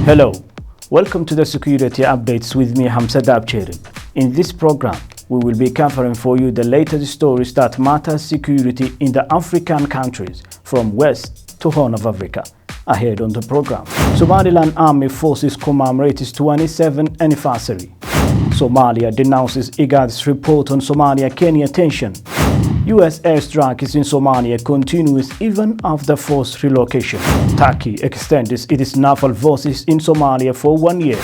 Hello, welcome to the Security Updates with me, Hamse Daabjeerin. In this program, we will be covering for you the latest stories that matter security in the African countries from West to Horn of Africa. Ahead on the program, Somaliland Army Forces commemorate its 27th anniversary. Somalia denounces IGAD's report on Somalia-Kenya tension. U.S. airstrikes in Somalia continues even after forced relocation. Turkey extends its naval forces in Somalia for 1 year.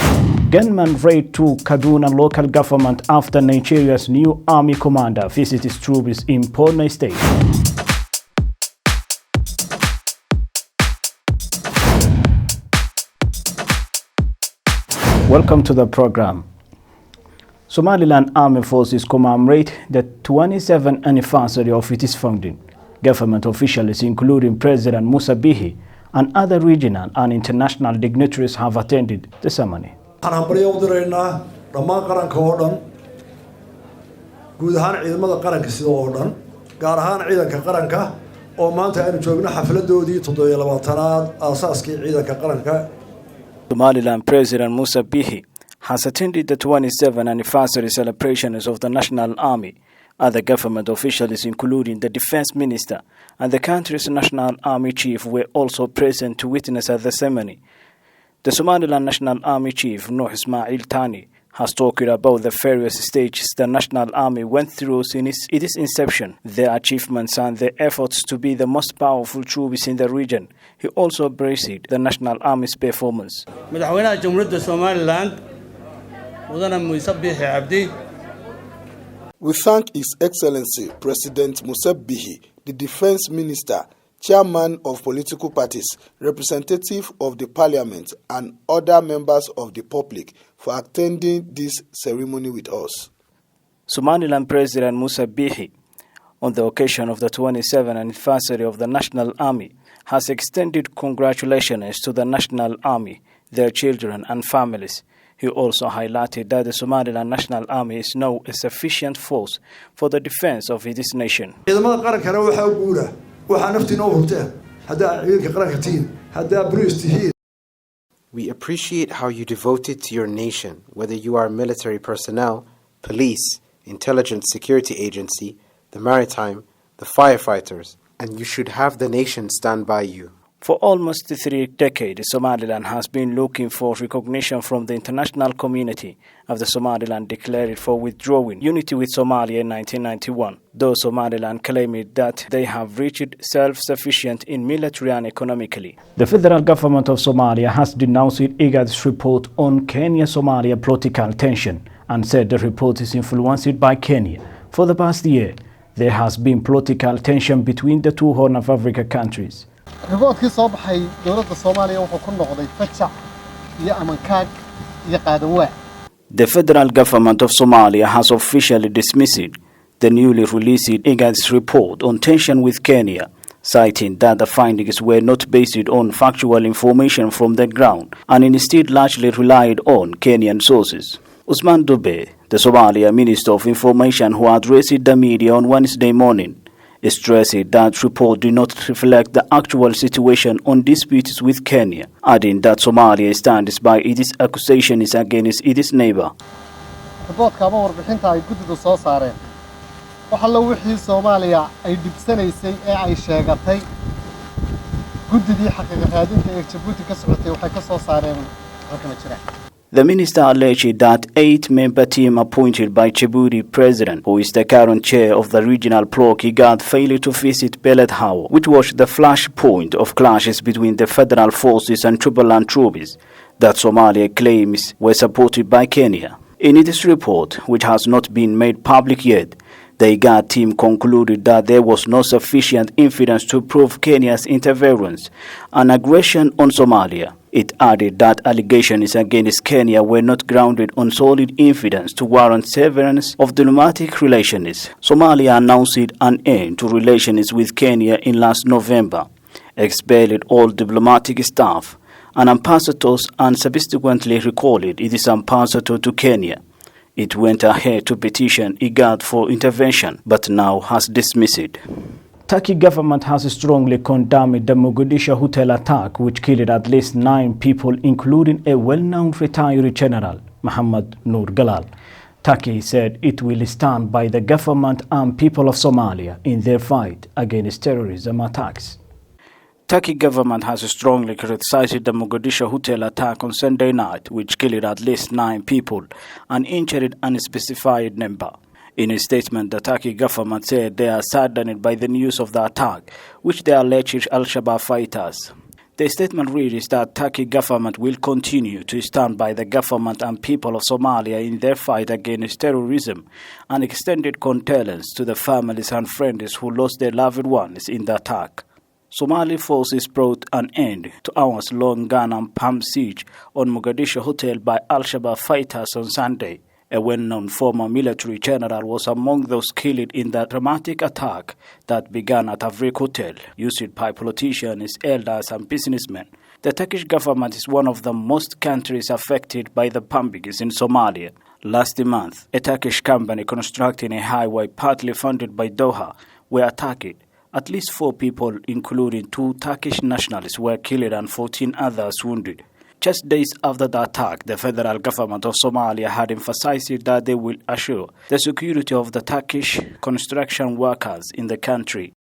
Gunmen raid to Kaduna local government after Nigeria's new army commander visits troops in Borno State. Welcome to the program. Somaliland Army Forces commemorate the 27th anniversary of its founding. Government officials, including President Musa Bihi and other regional and international dignitaries, have attended the ceremony. Somaliland President Musa Bihi has attended the 27th anniversary celebrations of the National Army. Other government officials, including the Defense Minister and the country's National Army Chief, were also present to witness at the ceremony. The Somaliland National Army Chief, Nuh Ismail Tani, has talked about the various stages the National Army went through since its inception, their achievements and their efforts to be the most powerful troops in the region. He also praised the National Army's performance. We thank His Excellency President Musa Bihi, the Defense Minister, Chairman of political parties, representative of the Parliament, and other members of the public for attending this ceremony with us. Somaliland President Musa Bihi, on the occasion of the 27th anniversary of the National Army, has extended congratulations to the National Army, their children and families. He also highlighted that the Somaliland National Army is now a sufficient force for the defense of its nation. We appreciate how you devoted to your nation, whether you are military personnel, police, intelligence security agency, the maritime, the firefighters, and you should have the nation stand by you. For almost 3 decades, Somaliland has been looking for recognition from the international community after Somaliland declared for withdrawing unity with Somalia in 1991, though Somaliland claimed that they have reached self-sufficient in military and economically. The federal government of Somalia has denounced IGAD's report on Kenya-Somalia political tension and said the report is influenced by Kenya. For the past year, there has been political tension between the two Horn of Africa countries. ريبورتكي soo baxay dawladda Soomaaliya wuxuu ku noqday fajac iyo amankaag iyo qaadawa. The federal government of Somalia has officially dismissed the newly released IGAD's report on tension with Kenya, citing that the findings were not based on factual information from the ground and instead largely relied on Kenyan sources. Usman Dube, the Somalia Minister of Information, who addressed the media on Wednesday morning, stressed that report did not reflect the actual situation on disputes with Kenya, adding that Somalia stands by its accusations against its neighbor. Reportka ama warbixinta ay guddidu soo saareen waxa la wixii Soomaaliya ay dibsanaysay ee ay sheegatay guddidii xaqiiqo raadinta ee Djibouti ka socotay waxay ka soo saareen halkan jira. The minister alleged that 8-member team appointed by Djibouti President, who is the current chair of the regional bloc IGAD, failed to visit Beled Hawa, which was the flashpoint of clashes between the federal forces and Jubaland troops that Somalia claims were supported by Kenya. In its report, which has not been made public yet, the IGAD team concluded that there was no sufficient evidence to prove Kenya's interference and aggression on Somalia. It added that allegations against Kenya were not grounded on solid evidence to warrant severance of diplomatic relations. Somalia announced an end to relations with Kenya in last November, expelled all diplomatic staff and ambassadors, and subsequently recalled its ambassador to Kenya. It went ahead to petition IGAD for intervention, but now has dismissed it. Turkey government has strongly condemned the Mogadishu hotel attack, which killed at least 9 people, including a well-known retired general, Mohammed Nur Galal. Turkey said it will stand by the government and people of Somalia in their fight against terrorism attacks. Turkey government has strongly criticized the Mogadishu hotel attack on Sunday night, which killed at least 9 people and injured an unspecified number. In a statement, the Turkey government said they are saddened by the news of the attack, which they alleged Al-Shabaab fighters. The statement reads that Turkey government will continue to stand by the government and people of Somalia in their fight against terrorism and extended condolence to the families and friends who lost their loved ones in the attack. Somali forces brought an end to hours-long gun and pump siege on Mogadishu hotel by Al-Shabaab fighters on Sunday. A well-known former military general was among those killed in the dramatic attack that began at Avrik Hotel, used by politicians, elders and businessmen. The Turkish government is one of the most countries affected by the bombings in Somalia. Last month, a Turkish company constructing a highway partly funded by Doha were attacked. At least 4 people, including 2 Turkish nationals, were killed and 14 others wounded. Just days after the attack, the federal government of Somalia had emphasized that they will assure the security of the Turkish construction workers in the country.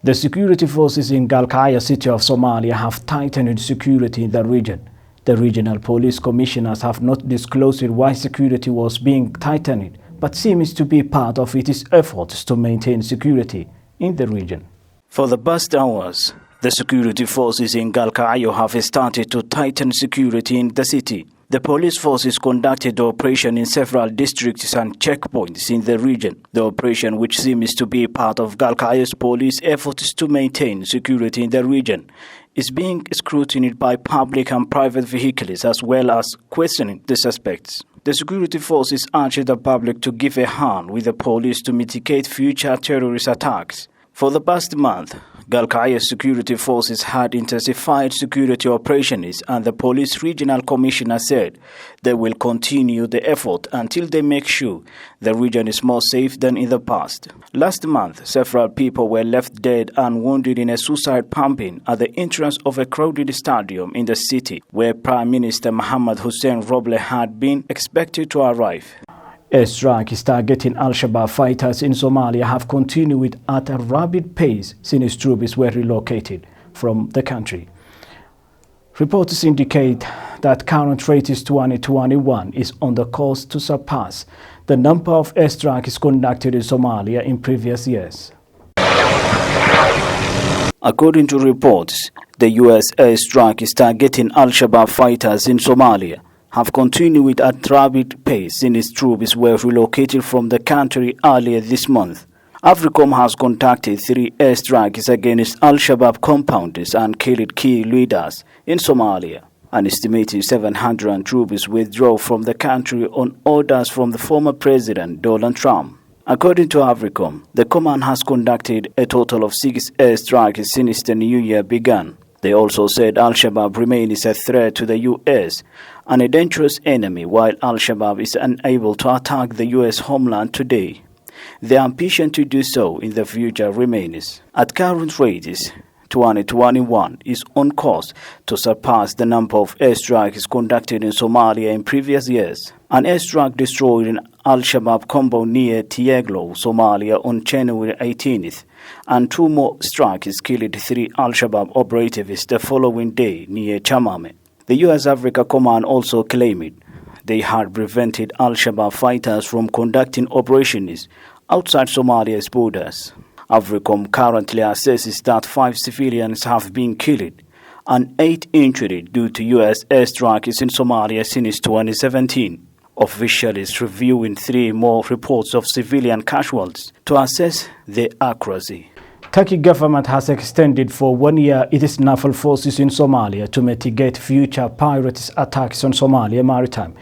The security forces in Galkaya city of Somalia have tightened security in the region. The regional police commissioners have not disclosed why security was being tightened, but seems to be part of its efforts to maintain security in the region. For the past hours, the security forces in Galkayo have started to tighten security in the city. The police forces conducted the operation in several districts and checkpoints in the region. The operation, which seems to be part of Galkayo's police efforts to maintain security in the region, is being scrutinized by public and private vehicles as well as questioning the suspects. The security forces urge the public to give a hand with the police to mitigate future terrorist attacks. For the past month, Galkaya security forces had intensified security operations, and the police regional commissioner said they will continue the effort until they make sure the region is more safe than in the past. Last month, several people were left dead and wounded in a suicide bombing at the entrance of a crowded stadium in the city, where Prime Minister Mohammed Hussein Roble had been expected to arrive. Airstrikes targeting Al-Shabaab fighters in Somalia have continued at a rapid pace since troops were relocated from the country. Reports indicate that current rate is 2021 is on the course to surpass the number of airstrikes conducted in Somalia in previous years. According to reports, the U.S. airstrike is targeting Al-Shabaab fighters in Somalia have continued at rapid pace since troops were relocated from the country earlier this month. AFRICOM has conducted 3 airstrikes against Al-Shabaab compounds and killed key leaders in Somalia. An estimated 700 troops withdrew from the country on orders from the former President Donald Trump. According to AFRICOM, the command has conducted a total of 6 airstrikes since the new year began. They also said Al-Shabaab remains a threat to the U.S. and a dangerous enemy, while Al-Shabaab is unable to attack the U.S. homeland today. The ambition to do so in the future remains. At current rates, 2021 is on course to surpass the number of airstrikes conducted in Somalia in previous years. An airstrike destroyed an Al-Shabaab compound near Tieglow, Somalia on January 18th, and 2 more strikes killed 3 Al-Shabaab operatives the following day near Chamame. The U.S. Africa Command also claimed they had prevented Al-Shabaab fighters from conducting operations outside Somalia's borders. AFRICOM currently assesses that 5 civilians have been killed and 8 injured due to U.S. airstrikes in Somalia since 2017. Officials reviewing 3 more reports of civilian casualties to assess their accuracy. Turkey government has extended for 1 year its naval forces in Somalia to mitigate future pirates attacks on Somalia maritime,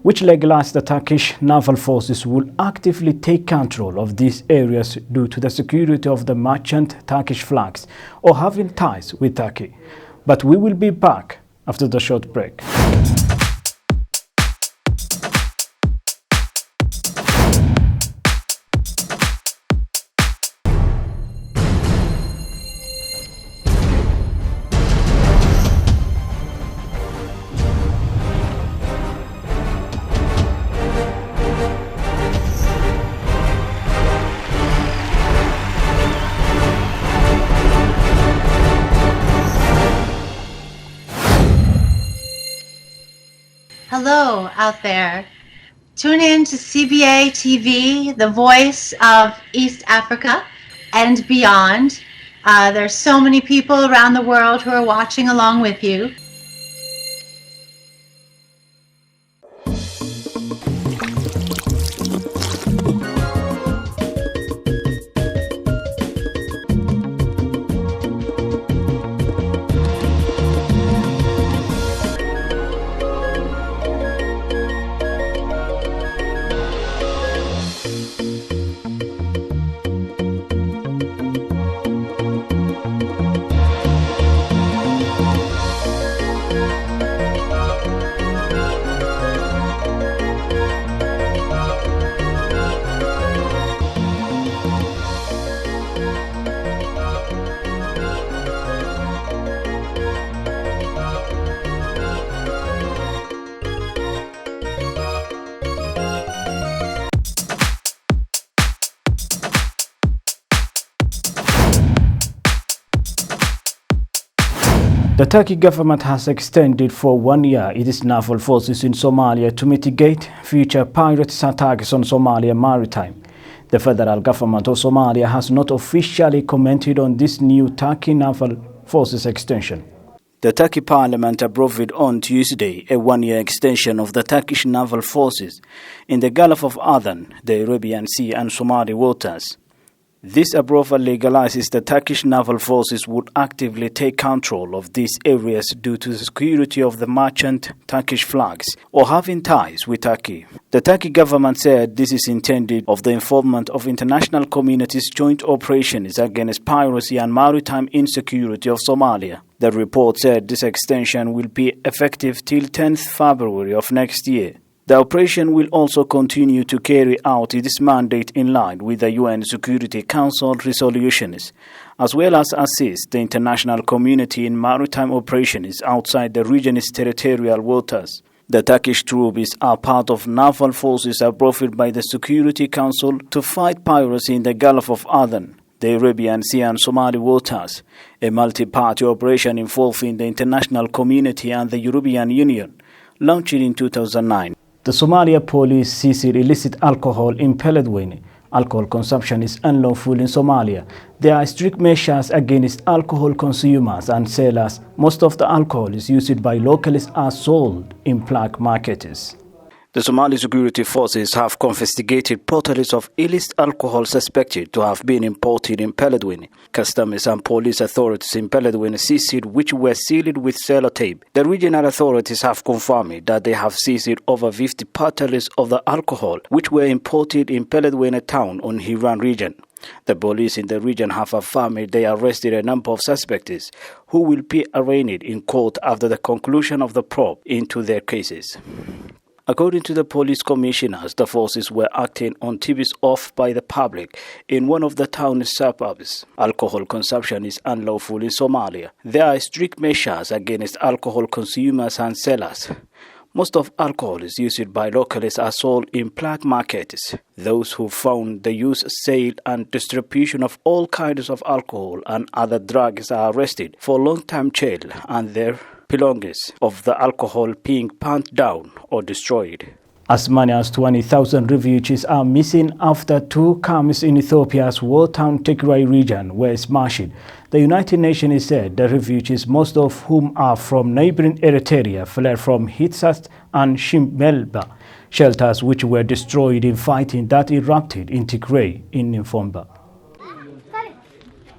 which legalized the Turkish naval forces will actively take control of these areas due to the security of the merchant Turkish flags or having ties with Turkey. But we will be back after the short break. Hello out there. Tune in to CBA TV, the voice of East Africa and beyond. There's so many people around the world who are watching along with you. The Turkey government has extended for 1 year its naval forces in Somalia to mitigate future pirates' attacks on Somalia maritime. The federal government of Somalia has not officially commented on this new Turkey naval forces extension. The Turkey parliament approved on Tuesday a 1-year extension of the Turkish naval forces in the Gulf of Aden, the Arabian Sea and Somali waters. This approval legalizes the Turkish naval forces would actively take control of these areas due to the security of the merchant Turkish flags or having ties with Turkey. The Turkey government said this is intended of the involvement of international community's joint operations against piracy and maritime insecurity of Somalia. The report said this extension will be effective till 10th February of next year. The operation will also continue to carry out its mandate in line with the UN Security Council resolutions, as well as assist the international community in maritime operations outside the region's territorial waters. The Turkish troops are part of naval forces approved by the Security Council to fight piracy in the Gulf of Aden, the Arabian Sea and Somali waters, a multi-party operation involving the international community and the European Union, launched in 2009. The Somalia police seized illicit alcohol in Beledweyne. Alcohol consumption is unlawful in Somalia. There are strict measures against alcohol consumers and sellers. Most of the alcohol is used by locals are sold in black markets. The Somali security forces have confiscated bottles of illicit alcohol suspected to have been imported in Beledweyne. Customs and police authorities in Beledweyne seized which were sealed with sellotape. The regional authorities have confirmed that they have seized over 50 bottles of the alcohol which were imported in Beledweyne town on Hiran region. The police in the region have affirmed they arrested a number of suspects who will be arraigned in court after the conclusion of the probe into their cases. According to the police commissioners, the forces were acting on tips off by the public in one of the town's suburbs. Alcohol consumption is unlawful in Somalia. There are strict measures against alcohol consumers and sellers. Most of alcohol is used by locals are sold in black markets. Those who found the use, sale and distribution of all kinds of alcohol and other drugs are arrested for long-term jail and their belongings of the alcohol being burnt down or destroyed. As many as 20,000 refugees are missing after 2 camps in Ethiopia's war-torn Tigray region were smashed. The United Nations said the refugees, most of whom are from neighboring Eritrea, fled from Hitsat and Shimbelba shelters which were destroyed in fighting that erupted in Tigray in November.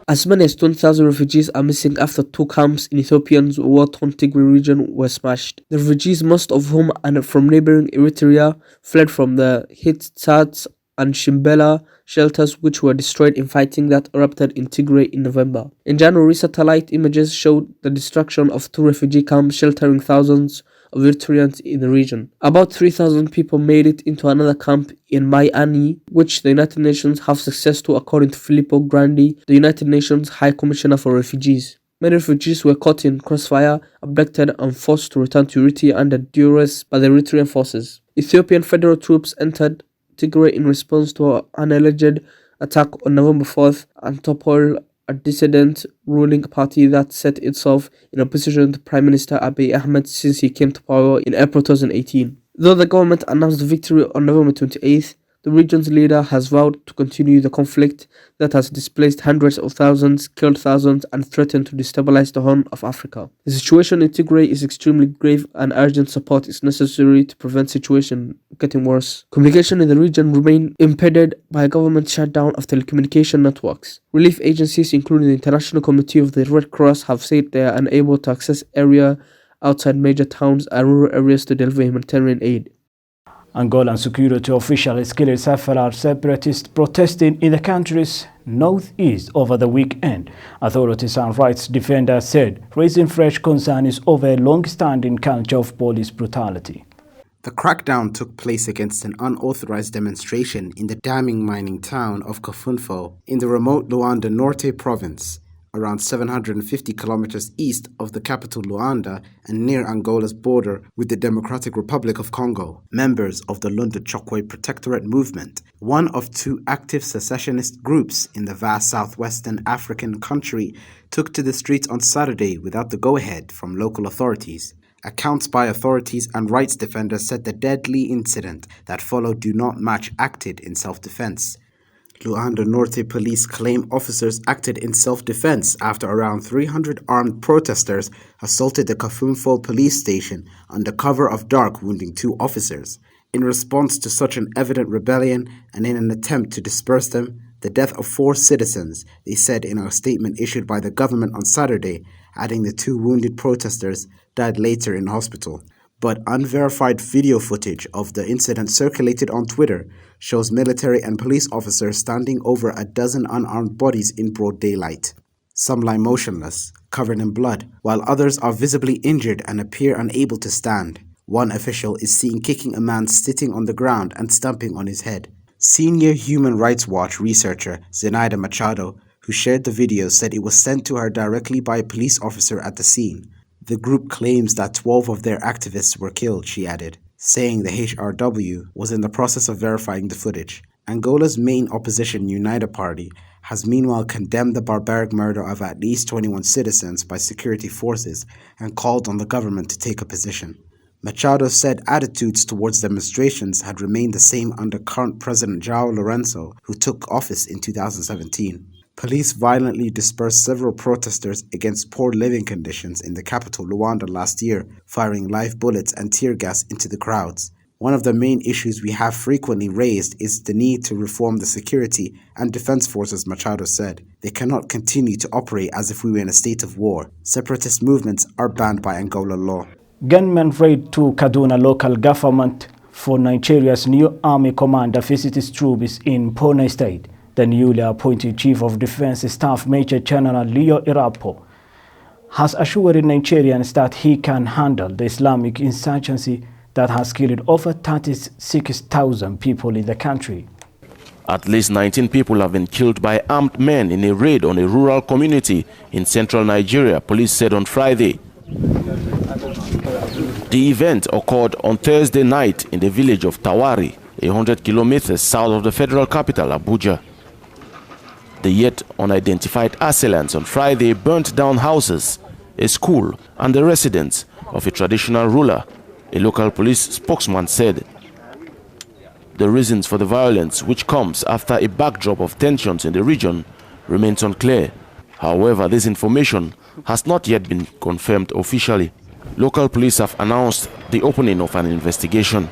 As many as 20,000 refugees are missing after 2 camps in Ethiopia's war-torn Tigray region were smashed. The refugees, most of whom are from neighboring Eritrea, fled from the Hitsat and Shimbela shelters which were destroyed in fighting that erupted in Tigray in November. In January, satellite images showed the destruction of 2 refugee camps sheltering thousands of Eritreans in the region. About 3,000 people made it into another camp in Mayani, which the United Nations have access to, according to Filippo Grandi, the United Nations High Commissioner for Refugees. Many refugees were caught in crossfire, abducted and forced to return to Eritrea under duress by the Eritrean forces. Ethiopian federal troops entered Tigray in response to an alleged attack on November 4th and toppled a dissident ruling party that set itself in opposition to Prime Minister Abiy Ahmed since he came to power in April 2018. Though the government announced victory on November 28th, the region's leader has vowed to continue the conflict that has displaced hundreds of thousands, killed thousands, and threatened to destabilize the Horn of Africa. The situation in Tigray is extremely grave and urgent support is necessary to prevent the situation getting worse. Communication in the region remain impeded by a government shutdown of telecommunication networks. Relief agencies, including the International Committee of the Red Cross, have said they are unable to access area outside major towns and rural areas to deliver humanitarian aid. Angolan security officials killed several separatists protesting in the country's northeast over the weekend. Authorities and rights defenders said, raising fresh concerns over a long-standing culture of police brutality. The crackdown took place against an unauthorized demonstration in the damming mining town of Kafunfo in the remote Luanda Norte province, around 750 kilometers east of the capital Luanda and near Angola's border with the Democratic Republic of Congo. Members of the Lunda Chokwe Protectorate Movement, one of two active secessionist groups in the vast southwestern African country, took to the streets on Saturday without the go-ahead from local authorities. Accounts by authorities and rights defenders said the deadly incident that followed do not match acted in self-defense. Luanda Norte police claim officers acted in self-defense after around 300 armed protesters assaulted the Kafunfo police station under cover of dark, wounding 2 officers. In response to such an evident rebellion and in an attempt to disperse them, the death of 4 citizens, they said in a statement issued by the government on Saturday, adding the 2 wounded protesters died later in hospital. But unverified video footage of the incident circulated on Twitter shows military and police officers standing over a dozen unarmed bodies in broad daylight. Some lie motionless, covered in blood, while others are visibly injured and appear unable to stand. One official is seen kicking a man sitting on the ground and stamping on his head. Senior Human Rights Watch researcher Zenaida Machado, who shared the video, said it was sent to her directly by a police officer at the scene. The group claims that 12 of their activists were killed, she added, saying the HRW was in the process of verifying the footage. Angola's main opposition United Party has meanwhile condemned the barbaric murder of at least 21 citizens by security forces and called on the government to take a position. Machado said attitudes towards demonstrations had remained the same under current President João Lourenço, who took office in 2017. Police violently dispersed several protesters against poor living conditions in the capital Luanda last year, firing live bullets and tear gas into the crowds. One of the main issues we have frequently raised is the need to reform the security and defense forces, Machado said. They cannot continue to operate as if we were in a state of war. Separatist movements are banned by Angola law. Gunmen raid to Kaduna local government for Nigeria's new army commander visits troops in Borno State. The newly appointed Chief of Defense Staff Major General Leo Irapo has assured Nigerians that he can handle the Islamic insurgency that has killed over 36,000 people in the country. At least 19 people have been killed by armed men in a raid on a rural community in central Nigeria, police said on Friday. The event occurred on Thursday night in the village of Tawari, 100 kilometers south of the federal capital, Abuja. The yet unidentified assailants on Friday burnt down houses, a school, and the residence of a traditional ruler, a local police spokesman said. The reasons for the violence, which comes after a backdrop of tensions in the region, remains unclear. However, this information has not yet been confirmed officially. Local police have announced the opening of an investigation.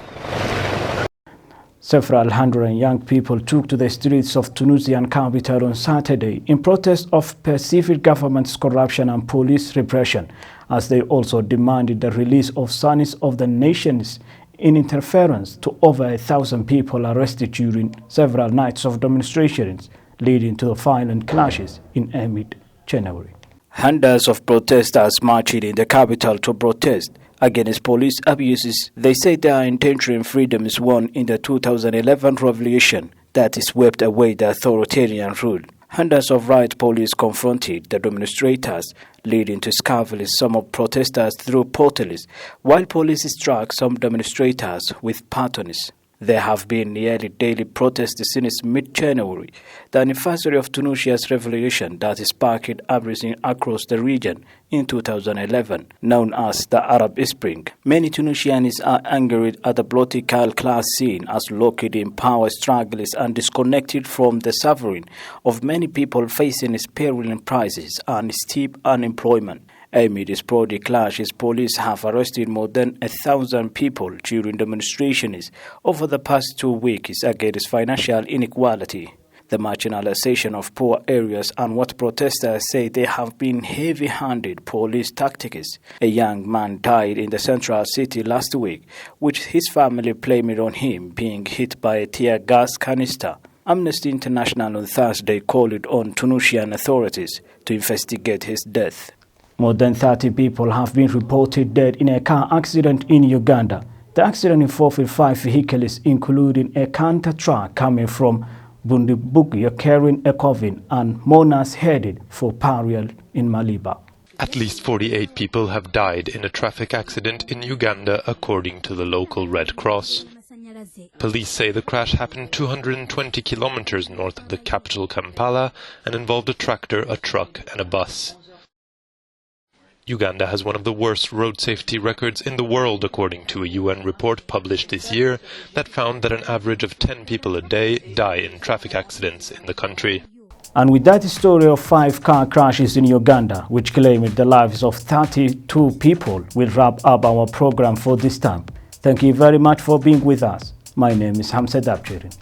Several hundred young people took to the streets of Tunisian capital on Saturday in protest of perceived government's corruption and police repression, as they also demanded the release of sons of the nations in interference to over 1,000 people arrested during several nights of demonstrations, leading to violent clashes in mid-January. Hundreds of protesters marched in the capital to protest against police abuses. They say their intention and freedoms won in the 2011 revolution that swept away the authoritarian rule. Hundreds of riot police confronted the demonstrators, leading to scaveling some of protesters through portals, while police struck some demonstrators with batons. There have been nearly daily protests since mid-January, the anniversary of Tunisia's revolution that sparked uprising across the region in 2011, known as the Arab Spring. Many Tunisians are angered at the political class scene as locked in power struggles and disconnected from the suffering of many people facing spiraling prices and steep unemployment. Amid this bloody clashes, police have arrested more than 1,000 people during demonstrations over the past 2 weeks against financial inequality, the marginalization of poor areas, and what protesters say they have been heavy-handed police tactics. A young man died in the central city last week, with his family blaming on him being hit by a tear gas canister. Amnesty International on Thursday called on Tunisian authorities to investigate his death. More than 30 people have been reported dead in a car accident in Uganda. The accident involved 5 vehicles, including a canter truck coming from Bundibugyo carrying a coffin and mourners headed for burial in Maliba. At least 48 people have died in a traffic accident in Uganda, according to the local Red Cross. Police say the crash happened 220 kilometers north of the capital Kampala and involved a tractor, a truck and a bus. Uganda has one of the worst road safety records in the world, according to a UN report published this year that found that an average of 10 people a day die in traffic accidents in the country. And with that story of 5 car crashes in Uganda, which claimed the lives of 32 people, we'll wrap up our program for this time. Thank you very much for being with us. My name is Hamse Daabjeerin.